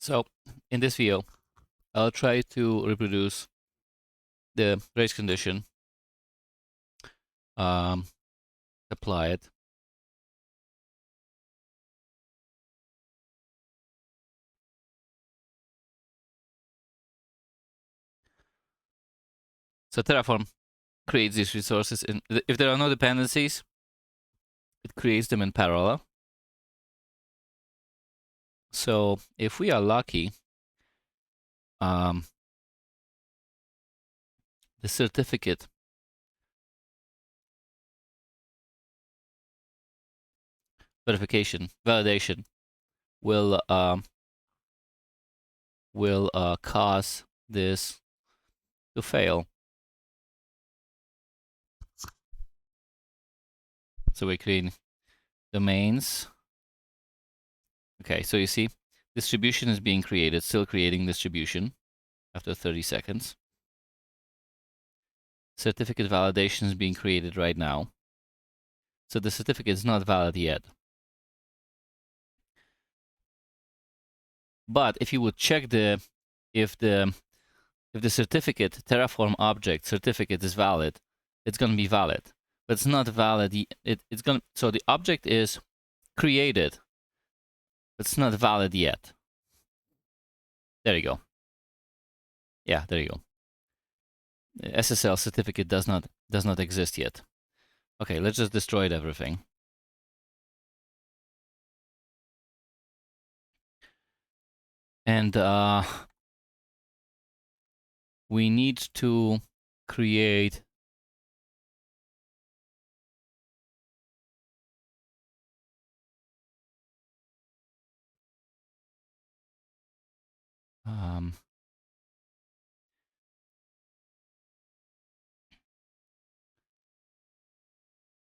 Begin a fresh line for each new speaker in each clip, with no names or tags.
So in this video, I'll try to reproduce the race condition, apply it, so Terraform creates these resources. If there are no dependencies, it creates them in parallel. So if we are lucky, the certificate validation will cause this to fail. So we create domains. Okay, so you see, distribution is being created, still creating distribution after 30 seconds. Certificate validation is being created right now. So the certificate is not valid yet. But if you would check if the certificate Terraform object certificate is valid, it's going to be valid. But it's not valid. So the object is created, but it's not valid yet. There you go. Yeah, there you go. The SSL certificate does not exist yet. Okay, let's just destroy everything. And we need to create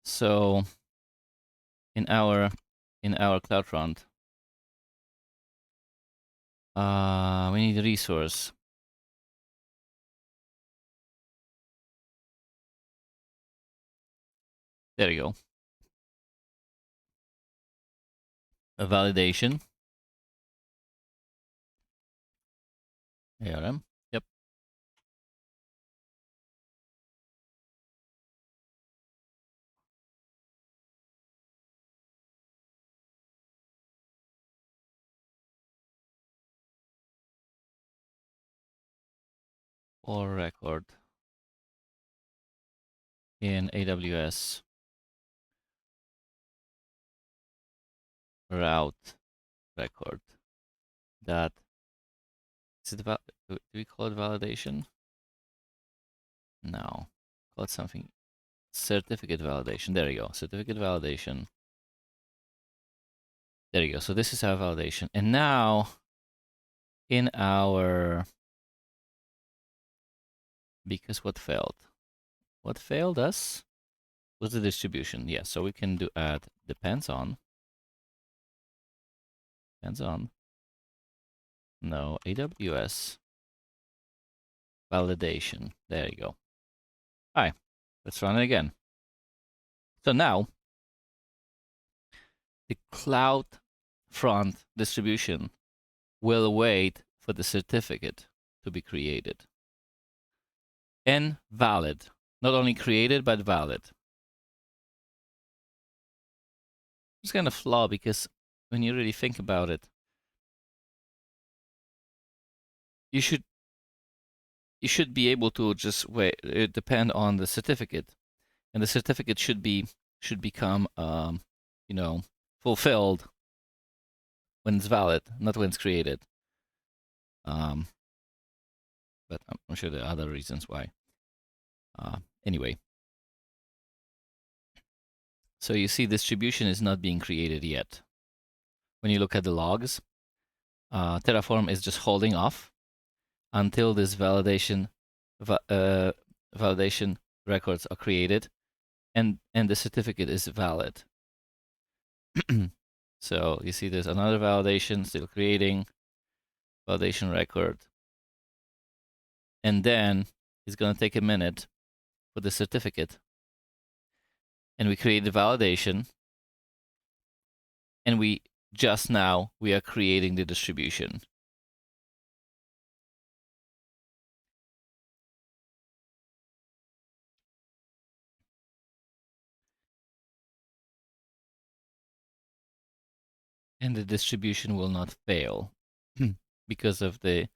so in our CloudFront, we need a resource. There you go. A validation. ARM. Yep. Or record in AWS route record. That is it. Do we call it validation? No, call it something. Certificate validation. There you go. Certificate validation. There you go. So this is our validation. And now in our, because what failed? What failed us was the distribution. Yeah, so we can do add depends on. No, AWS validation. There you go. All right, let's run it again. So now the CloudFront distribution will wait for the certificate to be created and valid. Not only created, but valid. It's kind of flaw because when you really think about it, you should be able to just depend on the certificate, and the certificate should become fulfilled when it's valid, not when it's created. But I'm sure there are other reasons why. Anyway, so you see distribution is not being created yet. When you look at the logs, Terraform is just holding off until this validation records are created and the certificate is valid. So you see there's another validation still creating, validation record. And then it's going to take a minute for the certificate. And we create the validation. And we are creating the distribution. and the distribution will not fail because of the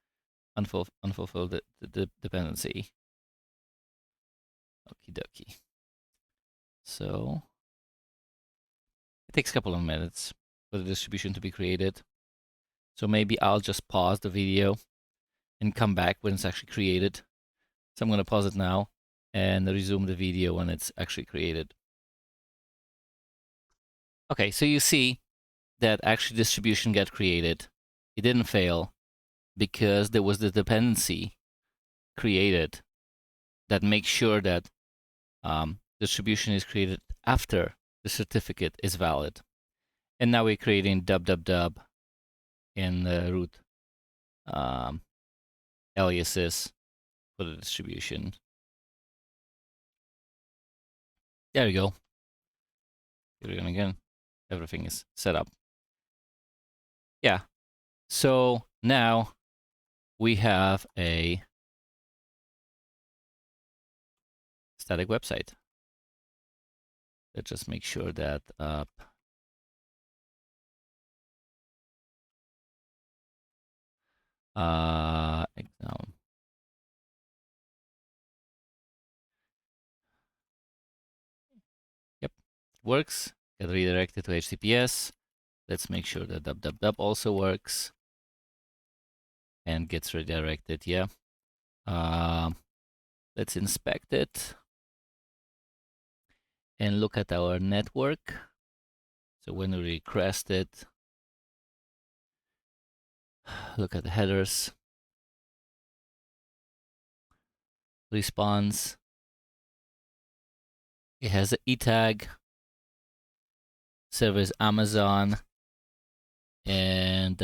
unfulfilled dependency. Okie dokie. So it takes a couple of minutes for the distribution to be created. So maybe I'll just pause the video and come back when it's actually created. So I'm going to pause it now and resume the video when it's actually created. Okay, so you see that actually distribution got created. It didn't fail because there was the dependency created that makes sure that distribution is created after the certificate is valid. And now we're creating dub in the root aliases for the distribution. There you go. Here we go again. Everything is set up. Yeah. So now we have a static website. Let's just make sure that example. Yep, works. Get redirected to HTTPS. Let's make sure that dub also works and gets redirected. Yeah. Let's inspect it and look at our network. So when we request it, look at the headers, response. It has an E tag, server is Amazon, and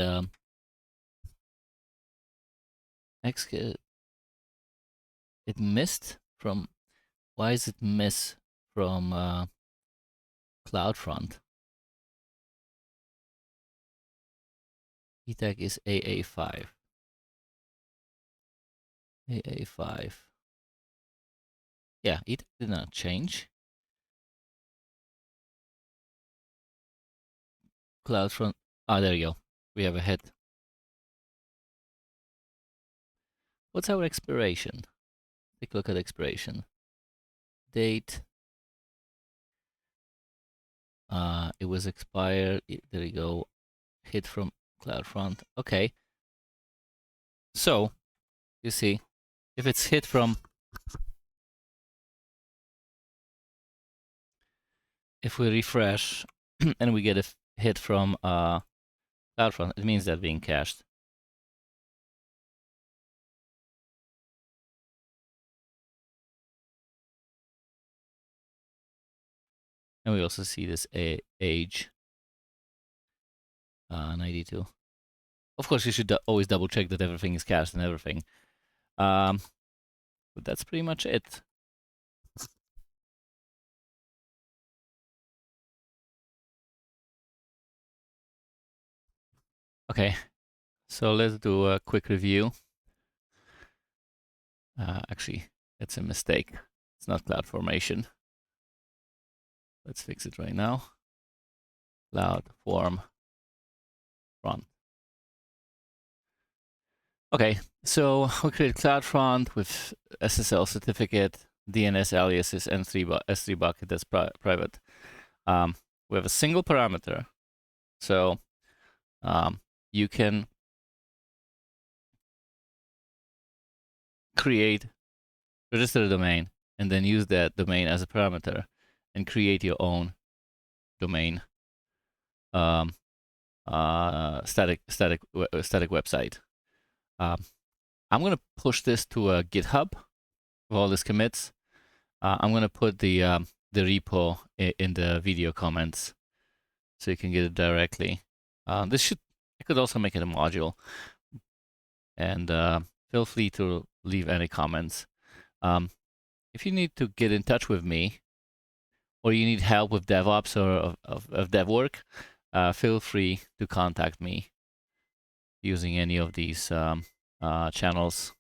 it missed from. Why is it miss from CloudFront? E tag is AA5. AA5. Yeah, it did not change. CloudFront. Ah, there you go. We have a hit. What's our expiration? Take a look at expiration. Date. It was expired. There you go. Hit from CloudFront. Okay. So, you see, if it's hit from, if we refresh and we get a hit from CloudFront, it means that being cached. And we also see this age 92. Of course, you should always double check that everything is cached and everything. But that's pretty much it. Okay, so let's do a quick review. Actually, it's a mistake. It's not CloudFormation. Let's fix it right now. CloudForm front. Okay, so we create CloudFront with SSL certificate, DNS aliases, and S3 bucket that's private. We have a single parameter, so you can register a domain, and then use that domain as a parameter, and create your own domain static website. I'm gonna push this to a GitHub with all these commits. I'm gonna put the repo in the video comments so you can get it directly. I could also make it a module, and feel free to leave any comments. If you need to get in touch with me, or you need help with DevOps or of dev work, feel free to contact me using any of these channels.